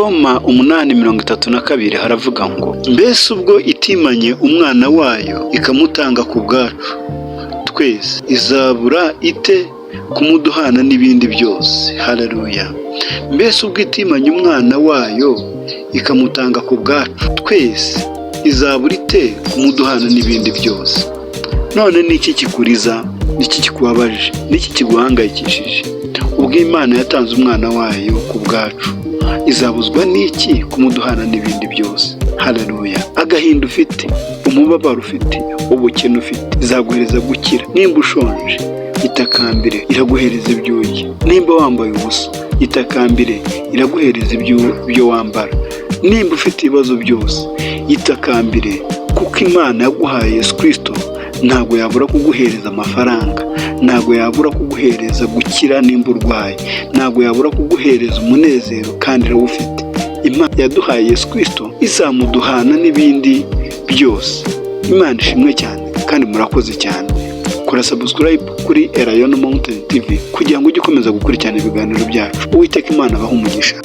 Roma 8:32 haravuga ngo mbese ubwo itimanye umwana wayo ikamutanga ku bwacu twese izabura ite kumuduhana n'ibindi byose? Haleluya. Mbese ubwo itimanye umwana wayo ikamutanga ku bwacu twese izabura ite kumuduhana n'ibindi byose? None niki kikuriza, niki kikubabaje, niki kiguhangayikishije? Ubwo Imana yatanze umwana wayo ku bwacu izabuzwa n'iki kumuduhana n'ibindi byose? Haleluya. Agahinda ufite, umubabaro ufite, ubukene ufite izaguhereza gukira. Nimba ushonje itakambire iraguhereza ibyo urya. Nimba wambaye ubusa itakambire iraguhereza ibyo wambara. Nimba ufite ibibazo byose itakambire, kuko Imana yaguhaye Yesu Kristo ntabwo yabura kuguhereza amafaranga, ntabwo yabura kuguhereza gukira nimba urwaye, ntabwo yabura kuguhereza umunezero kandi irawufite. Imana yaduhaye Yesu Kristo izamuduhana n'ibindi byose. Imana ishimwe cyane kandi murakoze cyane. Kora subscribe kuri Elayono Mountain TV kugira ngo ujye ukomeza gukurikirana ibiganiro byacu. Uwiteka Imana abahe umugisha.